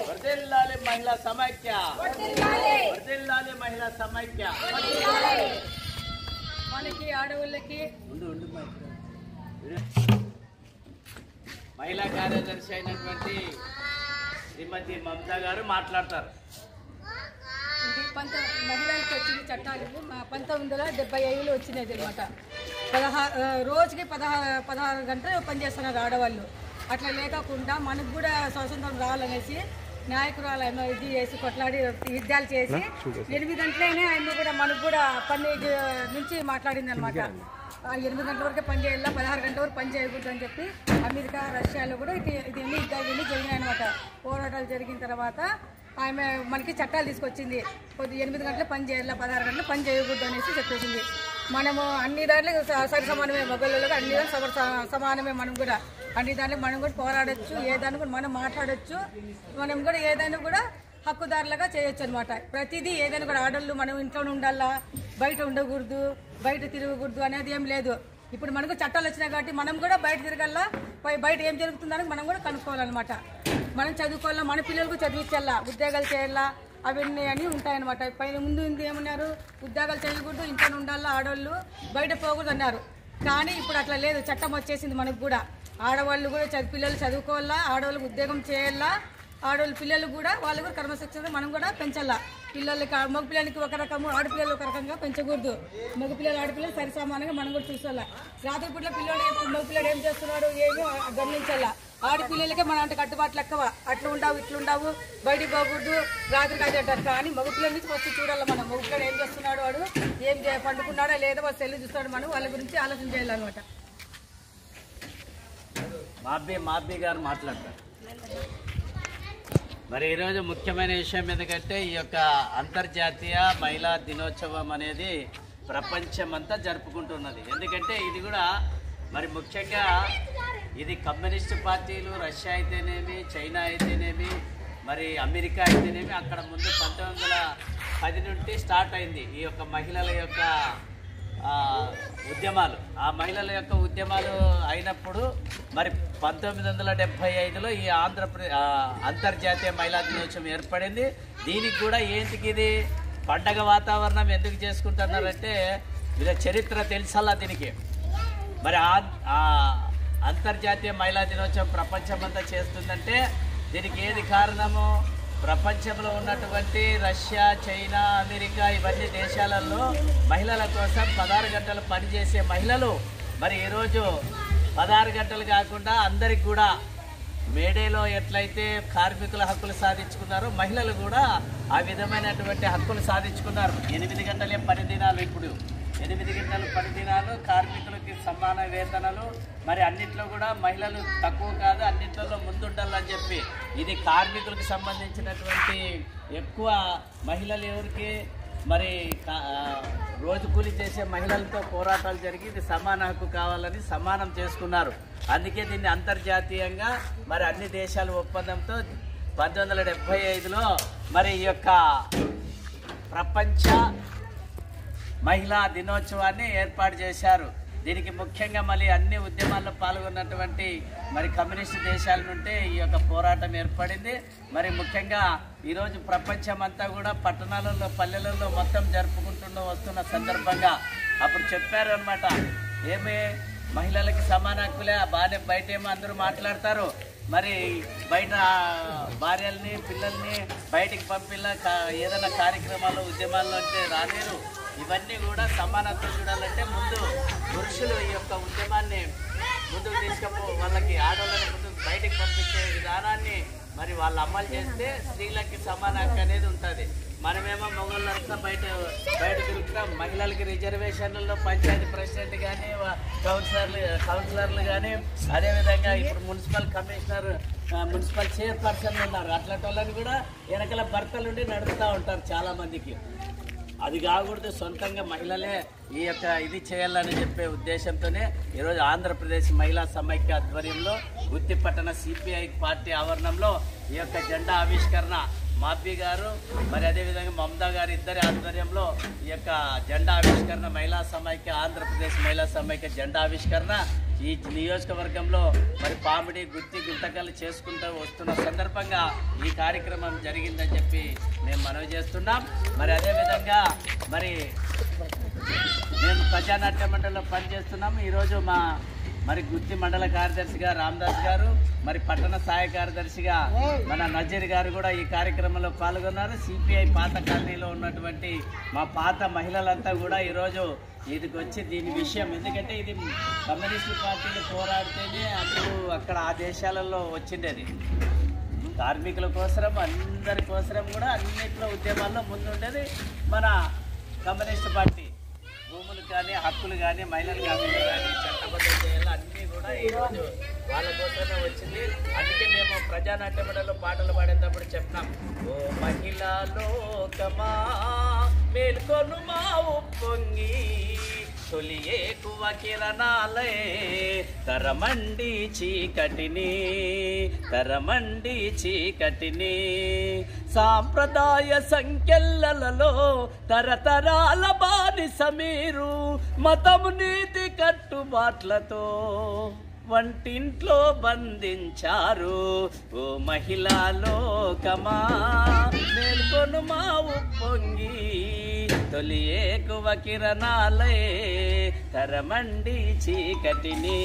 వర్ధిల్లాలి మహిళా సమైక్య, వర్ధిల్లాలి మహిళా సమైక్య. మనకి ఆడవాళ్ళకి మహిళా కార్యదర్శి అయినటువంటి శ్రీమతి మమతా గారు మాట్లాడతారు. ఇది మహిళలకు వచ్చిన చట్టాలు 1975లో వచ్చినది అనమాట. రోజుకి 16 గంటలు పనిచేస్తున్నారు ఆడవాళ్ళు. అట్లా లేకుండా మనకు కూడా స్వాతంత్రం రావాలనేసి నాయకురాలు ఇది చేసి కొట్లాడి యుద్ధాలు చేసి 8 గంటలైనా ఆయన కూడా మనకు కూడా పని నుంచి మాట్లాడింది అనమాట. 8 గంటల వరకే పని చేయాలా, 16 గంటల వరకు పని చేయకూడదు అని చెప్పి అమెరికా రష్యాలో కూడా ఇది యుద్ధాలు జరిగినాయి అనమాట. పోరాటాలు జరిగిన తర్వాత ఆమె మనకి చట్టాలు తీసుకొచ్చింది. 8 గంటలు పని చేయాలా, 16 గంటలు పని చేయకూడదు అనేసి చెప్పేసింది. మనము అన్ని దాంట్లో సరి సమానమే, మగవాళ్ళలో అన్ని దాంట్లో సమానమే. మనం కూడా అన్ని దాంట్లో మనం కూడా పోరాడచ్చు, ఏ దాన్ని కూడా మనం మాట్లాడచ్చు, మనం కూడా ఏదైనా కూడా హక్కుదారులుగా చేయొచ్చు అనమాట. ప్రతిదీ ఏదైనా కూడా ఆడళ్ళు మనం ఇంట్లోనే ఉండాలా, బయట ఉండకూడదు, బయట తిరగకూడదు అనేది ఏం లేదు. ఇప్పుడు మనకు చట్టాలు వచ్చినాయి కాబట్టి మనం కూడా బయట తిరగల్లా, బయట ఏం జరుగుతుందని మనం కూడా కనుక్కోవాలన్నమాట. మనం చదువుకోవాలా, మన పిల్లలకు చదివించాలా, ఉద్యోగాలు చేయాలా, అవన్నీ అని ఉంటాయన్నమాట. పైన ముందు ఏమన్నారు, ఉద్యోగాలు చేయకూడదు, ఇంట్లో ఉండాలా, ఆడవాళ్ళు బయట పోకూడదు అన్నారు. కానీ ఇప్పుడు అట్లా లేదు, చట్టం వచ్చేసింది మనకు కూడా. ఆడవాళ్ళు కూడా పిల్లలు చదువుకోవాలా, ఆడవాళ్ళకి ఉద్యోగం చేయాలా, ఆడవాళ్ళ పిల్లలు కూడా వాళ్ళు కూడా క్రమశిక్షణ మనం కూడా పెంచాలా. పిల్లలకి మగ పిల్లలకి ఒక రకము, ఆడపిల్లలు ఒక రకంగా పెంచకూడదు. మగ పిల్లలు ఆడపిల్లలు సరి సమానంగా మనం కూడా చూసుకోవాలా. రాత్రి పూట్ల పిల్లలు మగ పిల్లలు ఏం చేస్తున్నాడు ఏమో గమనించాలా. ఆడపిల్లలకే మన అంటే కట్టుబాట్లు ఎక్కువ, అట్లా ఉండవు ఇట్లా ఉండవు, బయటికి పోకూడదు, రాత్రికి అది అంటారు. కానీ మగ పిల్లల నుంచి వచ్చి చూడాలి మనం. మగ పిల్లలు ఏం చేస్తున్నాడు, వాడు ఏం పండుకున్నాడా లేదా, వాళ్ళు సెల్లు చూస్తాడు, మనం వాళ్ళ గురించి ఆలోచన చేయాలన్నమాట. మాబ్బీ గారు మాట్లాడతారు. మరి ఈరోజు ముఖ్యమైన విషయం ఎందుకంటే ఈ యొక్క అంతర్జాతీయ మహిళా దినోత్సవం అనేది ప్రపంచమంతా జరుపుకుంటున్నది. ఎందుకంటే ఇది కూడా మరి ముఖ్యంగా ఇది కమ్యూనిస్టు పార్టీలు, రష్యా అయితేనేమి, చైనా అయితేనేమి, మరి అమెరికా అయితేనేమి, అక్కడ ముందు 1910 నుండి స్టార్ట్ అయింది ఈ యొక్క మహిళల యొక్క ఉద్యమాలు. ఆ మహిళల యొక్క ఉద్యమాలు అయినప్పుడు మరి 1975లో ఈ అంతర్జాతీయ మహిళా దినోత్సవం ఏర్పడింది. దీనికి కూడా ఏంటికి ఇది పండగ వాతావరణం ఎందుకు చేసుకుంటున్నారంటే వీళ్ళ చరిత్ర తెలుసల్లా దీనికి. మరి అంతర్జాతీయ మహిళా దినోత్సవం ప్రపంచమంతా చేస్తుందంటే దీనికి ఏది కారణము, ప్రపంచంలో ఉన్నటువంటి రష్యా, చైనా, అమెరికా ఇవన్నీ దేశాలలో మహిళల కోసం 16 గంటలు పనిచేసే మహిళలు మరి ఈరోజు 16 గంటలు కాకుండా అందరికి కూడా మేడేలో ఎట్లయితే కార్మికుల హక్కులు సాధించుకున్నారో మహిళలు కూడా ఆ విధమైనటువంటి హక్కులు సాధించుకున్నారు. 8 గంటలే పని దినాలు, ఇప్పుడు 8 గంటల పని దినాలు, కార్మికులకి సమాన వేతనాలు, మరి అన్నింటిలో కూడా మహిళలు తక్కువ కాదు, అన్నింటిలో ముందుండాలని చెప్పి ఇది కార్మికులకు సంబంధించినటువంటి ఎక్కువ మహిళలు ఎవరికి మరి రోజు కూలి చేసే మహిళలతో పోరాటాలు జరిగి ఇది సమాన హక్కు కావాలని సమానం చేసుకున్నారు. అందుకే దీన్ని అంతర్జాతీయంగా మరి అన్ని దేశాల ఒప్పందంతో 1975లో మరి ఈ యొక్క ప్రపంచ మహిళా దినోత్సవాన్ని ఏర్పాటు చేశారు. దీనికి ముఖ్యంగా మళ్ళీ అన్ని ఉద్యమాల్లో పాల్గొన్నటువంటి మరి కమ్యూనిస్టు దేశాల నుండి ఈ యొక్క పోరాటం ఏర్పడింది. మరి ముఖ్యంగా ఈరోజు ప్రపంచమంతా కూడా పట్టణాలలో, పల్లెలలో మొత్తం జరుపుకుంటూ వస్తున్న సందర్భంగా అప్పుడు చెప్పారు అనమాట, ఏమి మహిళలకి సమాన హక్కులే, బాగానే బయట ఏమో అందరూ మాట్లాడతారు, మరి బయట భార్యల్ని పిల్లల్ని బయటికి పంపిలా, ఏదైనా కార్యక్రమాలు ఉద్యమాల్లో అంటే రాలేరు. ఇవన్నీ కూడా సమానత్వం చూడాలంటే ముందు పురుషులు ఈ యొక్క ఉద్యమాన్ని ముందుకు వాళ్ళకి ఆడవాళ్ళని ముందుకు బయటికి పంపించే విధానాన్ని మరి వాళ్ళు అమలు చేస్తే స్త్రీలకి సమాన హక్కు అనేది ఉంటుంది. మనమేమో మగవాళ్ళంతా బయట తిరుగుతాం. మహిళలకి రిజర్వేషన్లలో పంచాయతీ ప్రెసిడెంట్ కానీ, కౌన్సిలర్లు కానీ, అదేవిధంగా ఇప్పుడు మున్సిపల్ కమిషనర్, మున్సిపల్ చైర్పర్సన్లు ఉన్నారు. అట్లాంటి వాళ్ళని కూడా వెనకాల భర్తలుండి నడుపుతూ ఉంటారు చాలామందికి. అది కాకూడదు, సొంతంగా మహిళలే ఈ యొక్క ఇది చేయాలని చెప్పే ఉద్దేశంతోనే ఈరోజు ఆంధ్రప్రదేశ్ మహిళా సమైక్య ఆధ్వర్యంలో గుత్తిపట్టణ సిపిఐ పార్టీ ఆవరణంలో ఈ యొక్క జెండా ఆవిష్కరణ మాబ్బీ గారు మరి అదేవిధంగా మమతా గారు ఇద్దరి ఆధ్వర్యంలో ఈ యొక్క జెండా ఆవిష్కరణ మహిళా సమైక్య, ఆంధ్రప్రదేశ్ మహిళా సమైక్య జెండా ఆవిష్కరణ ఈ నియోజకవర్గంలో మరి పామిడి గుత్తి గుంతకలు చేసుకుంటూ వస్తున్న సందర్భంగా ఈ కార్యక్రమం జరిగిందని చెప్పి మేము మనవి చేస్తున్నాం. మరి అదేవిధంగా మరి మేము ప్రజానాట్య మండలిలో పనిచేస్తున్నాము. ఈరోజు మరి గుత్తి మండల కార్యదర్శిగా రామదాస్ గారు, మరి పట్టణ సహాయ కార్యదర్శిగా మన నజీర్ గారు కూడా ఈ కార్యక్రమంలో పాల్గొన్నారు. సిపిఐ పాత కాలనీలో ఉన్నటువంటి మా పాత మహిళలంతా కూడా ఈరోజు ఇదికి వచ్చి దీని విషయం, ఎందుకంటే ఇది కమ్యూనిస్టు పార్టీలు పోరాడితేనే అప్పుడు అక్కడ ఆ దేశాలలో వచ్చిండేది. కార్మికుల కోసరం అందరి కోసరం కూడా అన్నింటిలో ఉద్యమాల్లో ముందుండేది మన కమ్యూనిస్టు పార్టీ. భూములు కానీ హక్కులు కానీ మహిళల హక్కులు కానీ చట్టబద్ధం చేయాలి అన్నీ కూడా ఈరోజు వాళ్ళ కోసమే వచ్చింది. అందుకే మేము ప్రజానాట్య మండలిలో పాటలు పాడేటప్పుడు చెప్పినాం, ఓ మహిళా లోకమా మేల్కొను మా ఉప్పొంగి తొలి ఏకువ కిరణాలే తరమండి చీకటిని సాంప్రదాయ సంఖ్యలలో తరతరాల బానిస మీరు మతము నీతి కట్టుబాట్లతో వంటింట్లో బంధించారు. ఓ మహిళా లోకమా మేల్కొను మా ఉప్పొంగి తొలి ఏకువ కిరణాలే తరమండి చీకటిని